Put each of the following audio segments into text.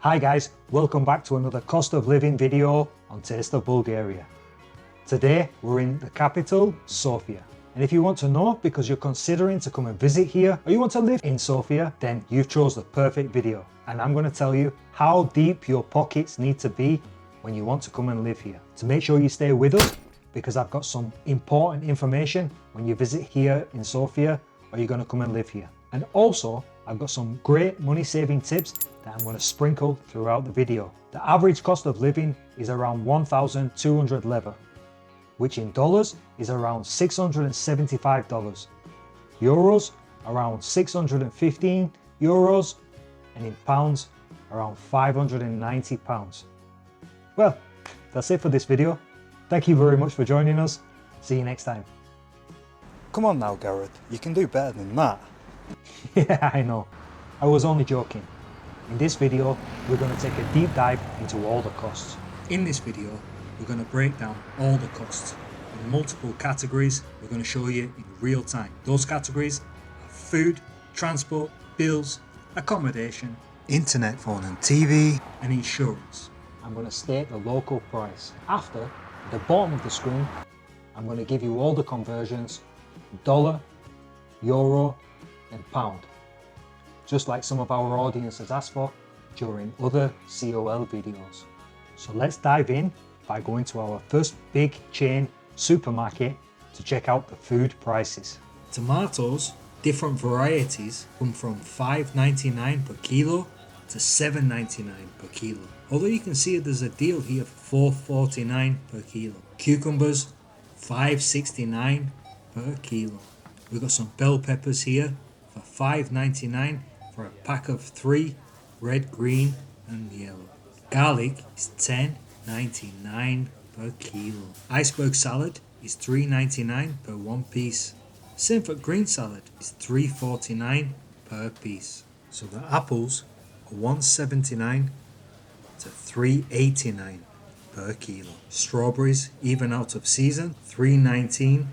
Hi guys, welcome back to another cost of living video on Taste of Bulgaria. Today we're in the capital, Sofia. And if you want to know because you're considering to come and visit here or you want to live in Sofia, then you've chose the perfect video. And I'm going to tell you how deep your pockets need to be when you want to come and live here. To make sure you stay with us because I've got some important information when you visit here in Sofia or you're going to come and live here. And also I've got some great money saving tips that I'm going to sprinkle throughout the video. The average cost of living is around 1,200 leva, which in dollars is around $675, euros around 615 euros, and in pounds around 590 pounds. Well, that's it for this video. Thank you very much for joining us. See you next time. Come on now, Gareth, you can do better than that. Yeah, I know. I was only joking. In this video, we're going to take a deep dive into all the costs. In this video, we're going to break down all the costs in multiple categories. We're going to show you in real time. Those categories are food, transport, bills, accommodation, Internet, phone and TV, and insurance. I'm going to state the local price. After, at the bottom of the screen, I'm going to give you all the conversions: dollar, euro, and pound, just like some of our audience has asked for during other COL videos. So let's dive in by going to our first big chain supermarket to check out the food prices. Tomatoes, different varieties, come from $5.99 per kilo to $7.99 per kilo. Although you can see there's a deal here for $4.49 per kilo. Cucumbers, $5.69 per kilo. We've got some bell peppers here for $5.99 for a pack of 3, red, green and yellow. Garlic is $10.99 per kilo. Iceberg salad is $3.99 per one piece. Same for green salad is $3.49 per piece. So the apples are $1.79 to $3.89 per kilo. Strawberries, even out of season, $3.19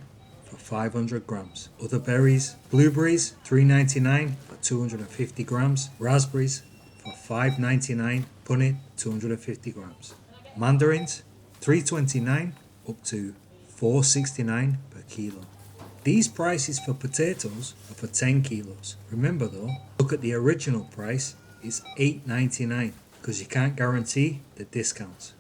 for 500 grams. Other berries, blueberries, $3.99 for 250 grams. Raspberries for $5.99, punnet, 250 grams. Mandarins, $3.29 up to $4.69 per kilo. These prices for potatoes are for 10 kilos. Remember though, look at the original price is $8.99 because you can't guarantee the discounts.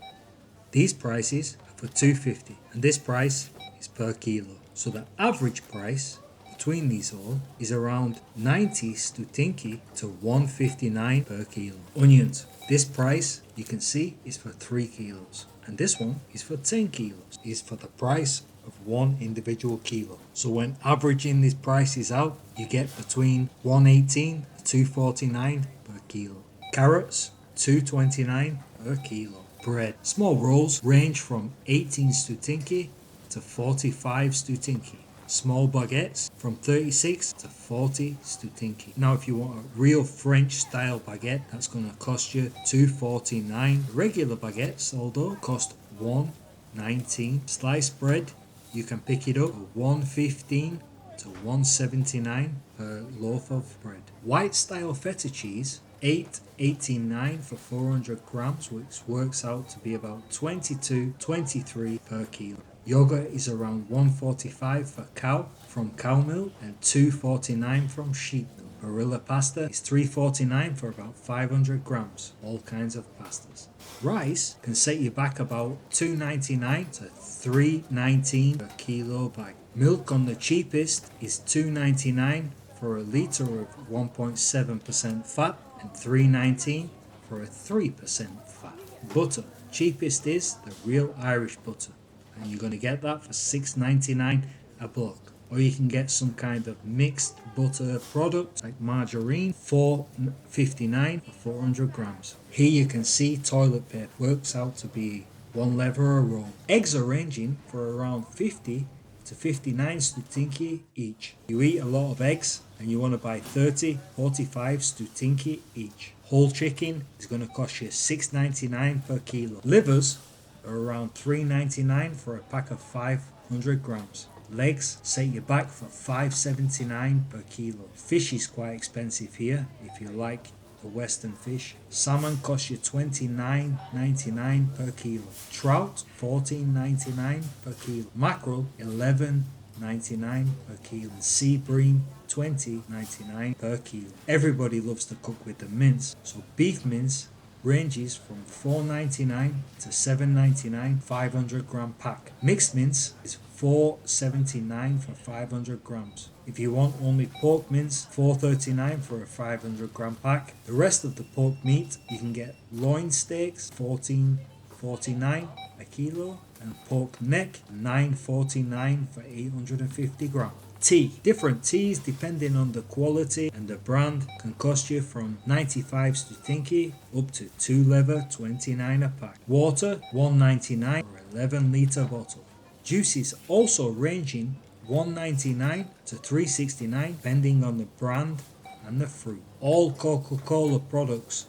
These prices are for $2.50 and this price is per kilo. So the average price between these all is around 90 stutinki to $1.59 per kilo. Onions, this price you can see is for 3 kilos and this one is for 10 kilos, is for the price of one individual kilo. So when averaging these prices out, you get between $1.18 to $2.49 per kilo. Carrots, $2.29 per kilo. Bread, small rolls range from 18 stutinki to 45 stutinki. Small baguettes from 36 to 40 stutinki. Now if you want a real French style baguette, that's going to cost you $2.49. Regular baguettes, although, cost $1.19. Sliced bread, you can pick it up for $1.15 to $1.79 per loaf of bread. White style feta cheese, $8.89 for 400 grams, which works out to be about $22.23 per kilo. Yogurt is around $1.45 for cow from cow milk and $2.49 from sheep milk. Barilla pasta is $3.49 for about 500 grams, all kinds of pastas. Rice can set you back about $2.99 to $3.19 per kilo bag. Milk on the cheapest is $2.99 for a litre of 1.7% fat and $3.19 for a 3% fat. Butter, cheapest is the real Irish butter, and you're going to get that for $6.99 a block. Or you can get some kind of mixed butter product like margarine, $4.59 for 400 grams. Here you can see toilet paper works out to be one lever a roll. Eggs are ranging for around 50 to 59 stutinki each. You eat a lot of eggs and you want to buy 45 stutinki each. Whole chicken is going to cost you $6.99 per kilo. Livers are around $3.99 for a pack of 500 grams. Legs set you back for $5.79 per kilo. Fish is quite expensive here if you like the western fish. Salmon costs you $29.99 per kilo. Trout $14.99 per kilo. Mackerel $11.99 per kilo. And sea bream $20.99 per kilo. Everybody loves to cook with the mince, so beef mince ranges from $4.99 to $7.99 500 gram pack. Mixed mince is $4.79 for 500 grams. If you want only pork mince, $4.39 for a 500 gram pack. The rest of the pork meat you can get loin steaks $14.49 a kilo and pork neck $9.49 for 850 grams. Tea. Different teas depending on the quality and the brand can cost you from 95 stutinki up to 2 lever 29 a pack. Water $1.99 for 11 litre bottle. Juices also ranging $1.99 to $3.69 depending on the brand and the fruit. All Coca-Cola products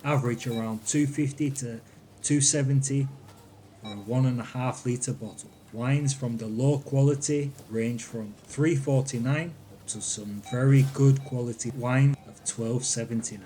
average around $2.50 to $2.70 for a 1.5 litre bottle. Wines from the low quality range from $3.49 up to some very good quality wine of $12.79.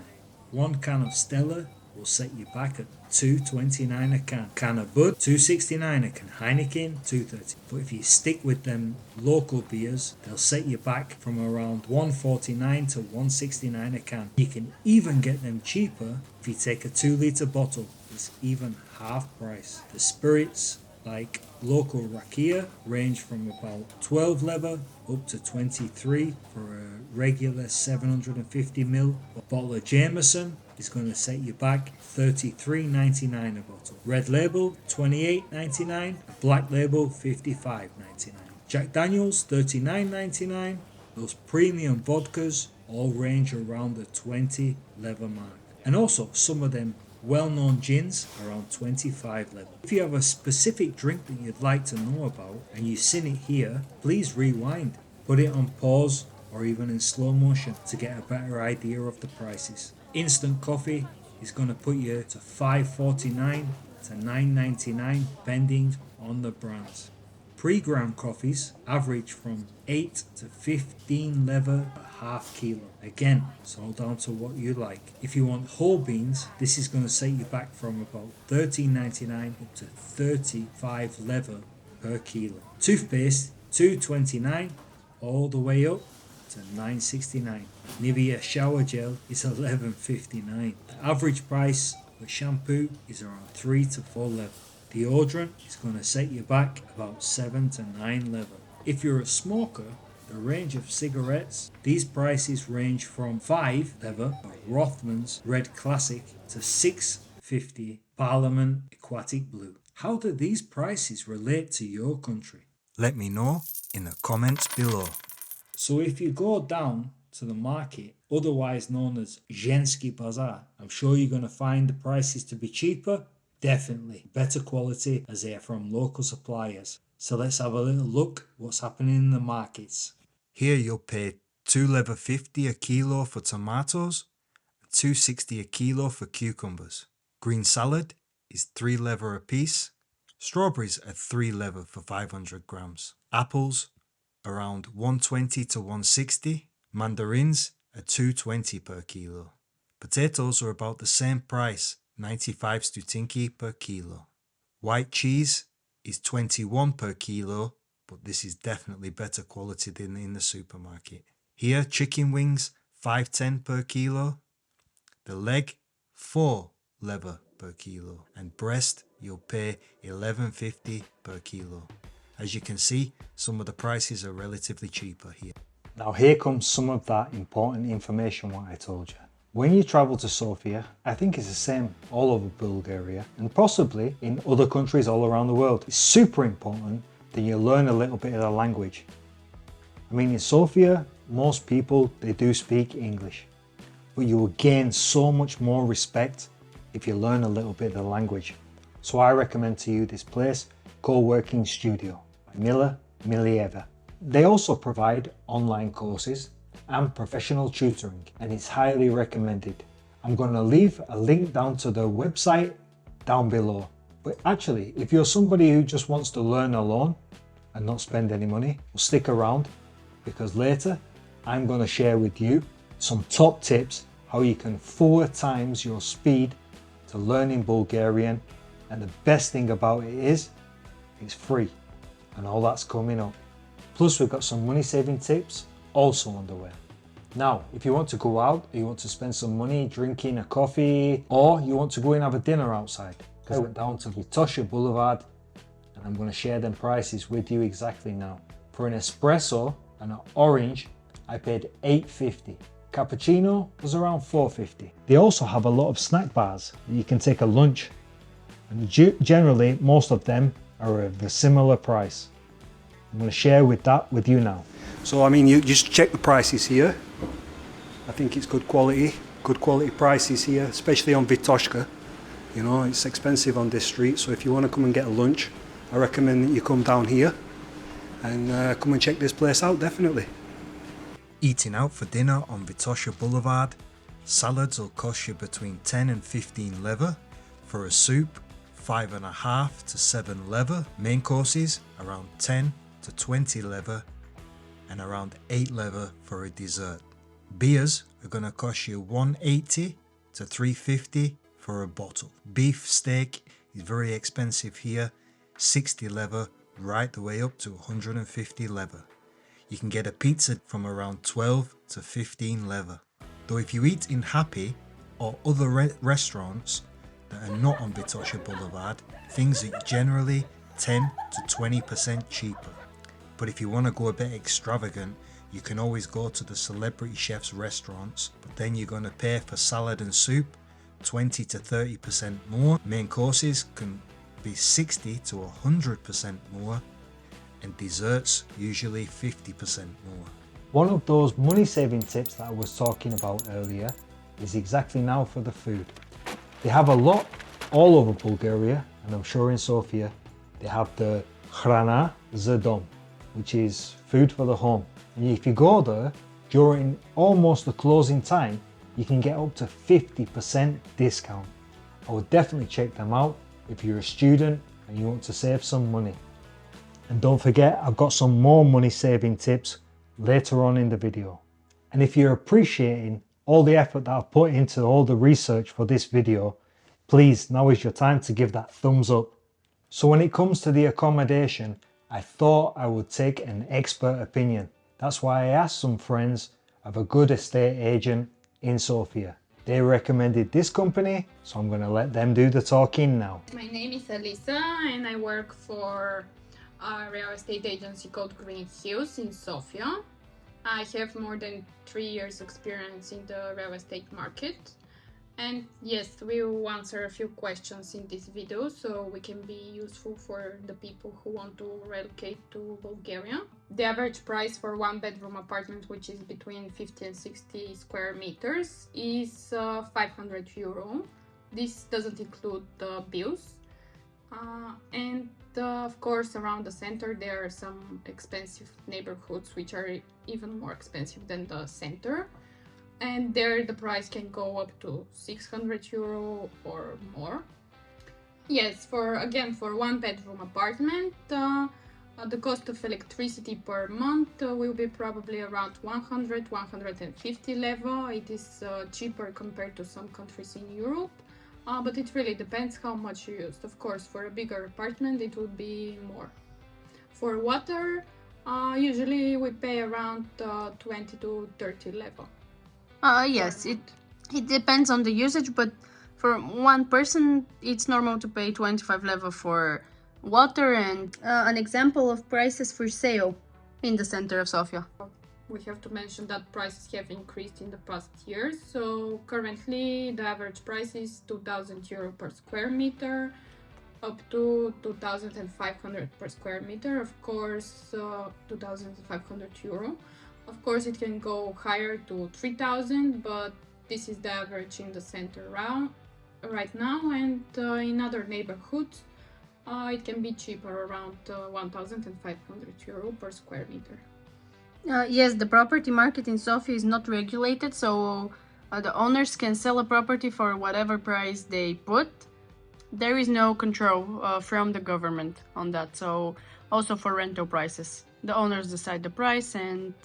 One can of Stella will set you back at $2.29 a can. Can of Bud $2.69 a can. Heineken $2.30. But if you stick with them local beers, they'll set you back from around $1.49 to $1.69 a can. You can even get them cheaper if you take a 2 litre bottle. It's even half price. The spirits like local rakia range from about 12 lever up to 23 for a regular 750ml. A bottle of Jameson is going to set you back $33.99 a bottle. Red Label $28.99, Black Label $55.99. Jack Daniels $39.99. Those premium vodkas all range around the 20 lever mark. And also some of them well-known gins around 25 level. If you have a specific drink that you'd like to know about and you've seen it here, please rewind, put it on pause or even in slow motion to get a better idea of the prices. Instant coffee is going to put you to $5.49 to $9.99 depending on the brands. Pre-ground coffees average from 8 to 15 lever a half kilo. Again, it's all down to what you like. If you want whole beans, this is going to set you back from about $13.99 up to 35 lever per kilo. Toothpaste $2.29 all the way up to $9.69. Nivea shower gel is $11.59. The average price for shampoo is around 3 to 4 lever. Deodorant is going to set you back about 7 to 9 level. If you're a smoker, the range of cigarettes, these prices range from 5 lever Rothman's Red Classic to $6.50 Parliament Aquatic Blue. How do these prices relate to your country? Let me know in the comments below. So if you go down to the market, otherwise known as Zhenski Bazaar, I'm sure you're going to find the prices to be cheaper. Definitely better quality as they are from local suppliers. So let's have a little look what's happening in the markets. Here you'll pay $2.50 a kilo for tomatoes and $2.60 a kilo for cucumbers. Green salad is 3 lever a piece. Strawberries are 3 lever for 500 grams. Apples around 120 to 160. Mandarins are 220 per kilo. Potatoes are about the same price, 95 stutinki per kilo. White cheese is 21 per kilo, but this is definitely better quality than in the supermarket. Here, chicken wings 5.10 per kilo. The leg 4 lever per kilo, and breast you'll pay 11.50 per kilo. As you can see, some of the prices are relatively cheaper here. Now here comes some of that important information what I told you. When you travel to Sofia, I think it's the same all over Bulgaria and possibly in other countries all around the world. It's super important that you learn a little bit of the language. I mean, in Sofia, most people, they do speak English, but you will gain so much more respect if you learn a little bit of the language. So I recommend to you this place, Co-working Studio by Mila Milieva. They also provide online courses and professional tutoring, and it's highly recommended. I'm going to leave a link down to the website down below. But actually, if you're somebody who just wants to learn alone and not spend any money, well, stick around, because later I'm going to share with you some top tips how you can 4 times your speed to learning Bulgarian, and the best thing about it is it's free, and all that's coming up. Plus we've got some money saving tips also on the way. Now, if you want to go out, or you want to spend some money drinking a coffee, or you want to go and have a dinner outside, I went down to Vitosha Boulevard and I'm going to share them prices with you exactly now. For an espresso and an orange, I paid $8.50. Cappuccino was around $4.50. They also have a lot of snack bars that you can take a lunch, and generally most of them are of a similar price. I'm going to share with you now. So I mean, you just check the prices here. I think it's good quality prices here, especially on Vitoshka. You know, it's expensive on this street, so if you want to come and get a lunch, I recommend that you come down here and come and check this place out, definitely. Eating out for dinner on Vitosha Boulevard, salads will cost you between 10 and 15 leva. For a soup, 5.5 to 7 leva. Main courses, around 10 to 20 leva, and around 8 leva for a dessert. Beers are going to cost you 180 to 350 for a bottle. Beef steak is very expensive here, 60 leva right the way up to 150 leva. You can get a pizza from around 12 to 15 leva. Though if you eat in Happy or other restaurants that are not on Vitosha Boulevard, things are generally 10 to 20% cheaper. But if you want to go a bit extravagant, you can always go to the celebrity chefs restaurants, but then you're going to pay for salad and soup 20 to 30% more. Main courses can be 60 to 100% more, and desserts usually 50% more. One of those money saving tips that I was talking about earlier is exactly now for the food. They have a lot all over Bulgaria, and I'm sure in Sofia they have the hrana za dom, which is food for the home. And if you go there during almost the closing time, you can get up to 50% discount. I would definitely check them out if you're a student and you want to save some money. And don't forget, I've got some more money saving tips later on in the video. And if you're appreciating all the effort that I've put into all the research for this video, please, now is your time to give that thumbs up. So when it comes to the accommodation, I thought I would take an expert opinion. That's why I asked some friends of a good estate agent in Sofia. They recommended this company, so I'm going to let them do the talking now. My name is Alisa and I work for a real estate agency called Green Hills in Sofia. I have more than 3 years experience in the real estate market. And yes, we will answer a few questions in this video so we can be useful for the people who want to relocate to Bulgaria. The average price for one bedroom apartment, which is between 50 and 60 square meters, is €500. This doesn't include the bills. Of course, around the center there are some expensive neighborhoods which are even more expensive than the center. And there the price can go up to €600 or more. Yes, for one bedroom apartment, the cost of electricity per month will be probably around 100-150 leva. It is cheaper compared to some countries in Europe, but it really depends how much you use. Of course, for a bigger apartment it would be more. For water, usually we pay around 20 to 30 leva. Yes, it depends on the usage, but for one person it's normal to pay 25 leva for water. And an example of prices for sale in the center of Sofia. We have to mention that prices have increased in the past years. So currently the average price is €2,000 per square meter up to 2,500 per square meter. Of course, €2,500. Of course, it can go higher to 3,000, but this is the average in the center right now. And in other neighborhoods, it can be cheaper, around €1,500 per square meter. Yes, the property market in Sofia is not regulated, so the owners can sell a property for whatever price they put. There is no control from the government on that. So also for rental prices, the owners decide the price. And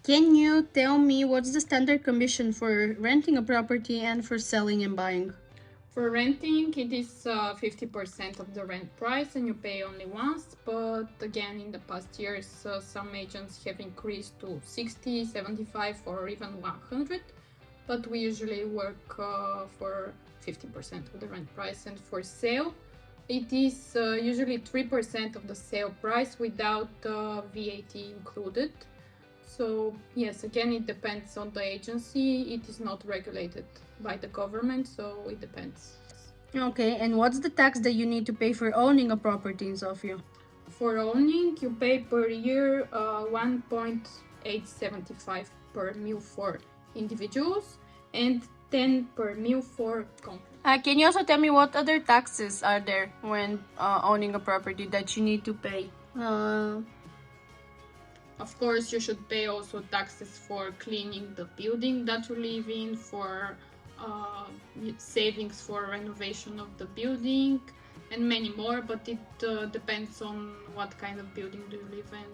Can you tell me what's the standard commission for renting a property and for selling and buying? For renting, it is 50% of the rent price and you pay only once, but again, in the past years, some agents have increased to 60, 75 or even 100, but we usually work for 50% of the rent price. And for sale, it is usually 3% of the sale price without VAT included. So yes, again, it depends on the agency. It is not regulated by the government, so it depends. Okay, and what's the tax that you need to pay for owning a property in Sofia? For owning, you pay per year 1.875 per mil for individuals and 10 per mil for companies. Can you also tell me what other taxes are there when owning a property that you need to pay? Of course, you should pay also taxes for cleaning the building that you live in, for savings for renovation of the building, and many more. But it depends on what kind of building do you live in.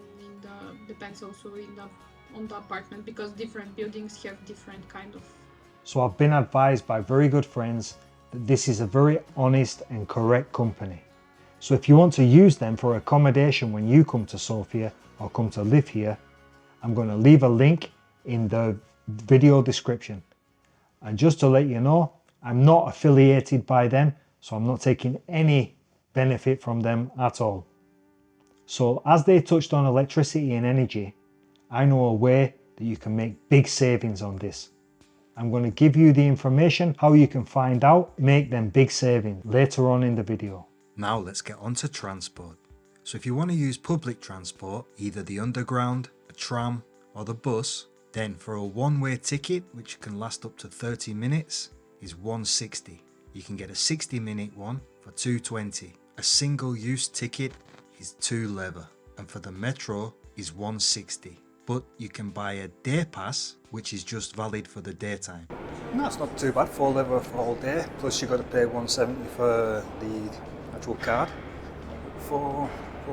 Depends also on the apartment, because different buildings have different kind of. So I've been advised by very good friends that this is a very honest and correct company. So if you want to use them for accommodation when you come to Sofia or come to live here, I'm going to leave a link in the video description. And just to let you know, I'm not affiliated by them, so I'm not taking any benefit from them at all. So as they touched on electricity and energy, I know a way that you can make big savings on this. I'm going to give you the information how you can find out, make them big savings later on in the video. Now let's get on to transport. So if you want to use public transport, either the underground, a tram or the bus, then for a one-way ticket, which can last up to 30 minutes, is $160. You can get a 60-minute one for $220. A single-use ticket is $2 lever, and for the metro is $160. But you can buy a day pass, which is just valid for the daytime. That's not too bad, 4 lever for all day, plus you've got to pay 170 for the actual card. 4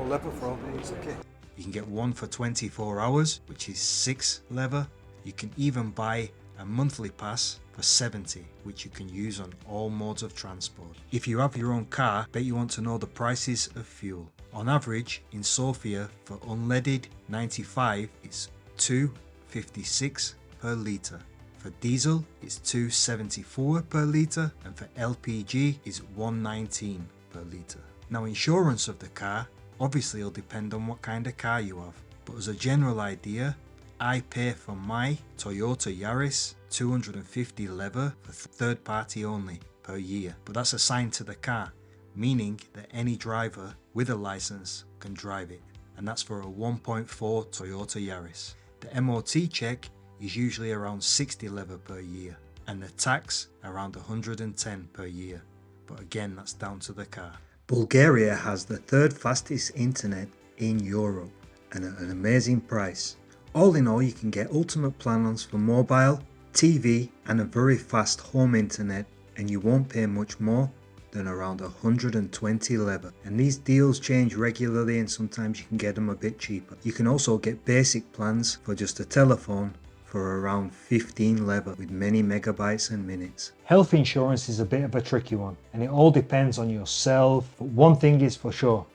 lever for all day, it's okay. You can get one for 24 hours, which is 6 lever. You can even buy a monthly pass for 70, which you can use on all modes of transport. If you have your own car, bet you want to know the prices of fuel. On average, in Sofia, for unleaded 95, it's $2.56 per litre. For diesel, it's $2.74 per litre, and for LPG, it's $1.19 per litre. Now, insurance of the car obviously will depend on what kind of car you have, but as a general idea, I pay for my Toyota Yaris 250 lever for third party only per year, but that's assigned to the car, meaning that any driver with a license can drive it, and that's for a 1.4 Toyota Yaris. The MOT check is usually around 60 lever per year, and the tax around 110 per year, but again that's down to the car. Bulgaria has the third fastest internet in Europe and at an amazing price. All in all, you can get ultimate plans for mobile, TV and a very fast home internet, and you won't pay much more than around 120 lever. And these deals change regularly and sometimes you can get them a bit cheaper. You can also get basic plans for just a telephone for around 15 lever with many megabytes and minutes. Health insurance is a bit of a tricky one, and it all depends on yourself, but one thing is for sure: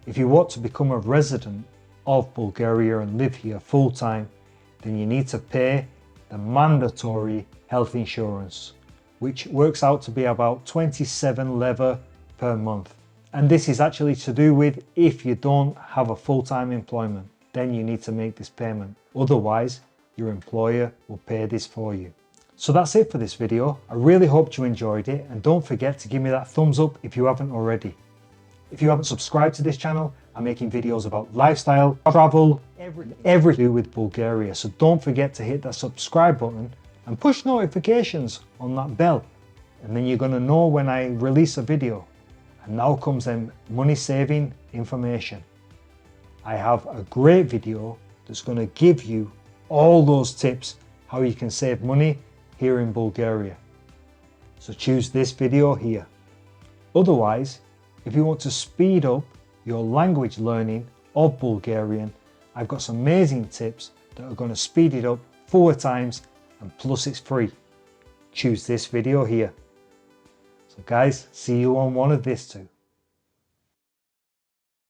if you want to become a resident of Bulgaria and live here full time, then you need to pay the mandatory health insurance, which works out to be about 27 lever per month. And this is actually to do with if you don't have a full-time employment, then you need to make this payment. Otherwise, your employer will pay this for you. So that's it for this video. I really hope you enjoyed it, and don't forget to give me that thumbs up if you haven't already. If you haven't subscribed to this channel, I'm making videos about lifestyle, travel, everything to do with Bulgaria. So don't forget to hit that subscribe button and push notifications on that bell. And then you're gonna know when I release a video. And now comes them money saving information. I have a great video that's gonna give you all those tips how you can save money here in Bulgaria. So choose this video here. Otherwise, if you want to speed up your language learning of Bulgarian, I've got some amazing tips that are going to speed it up 4 times, and plus it's free. Choose this video here. So guys, see you on one of these two.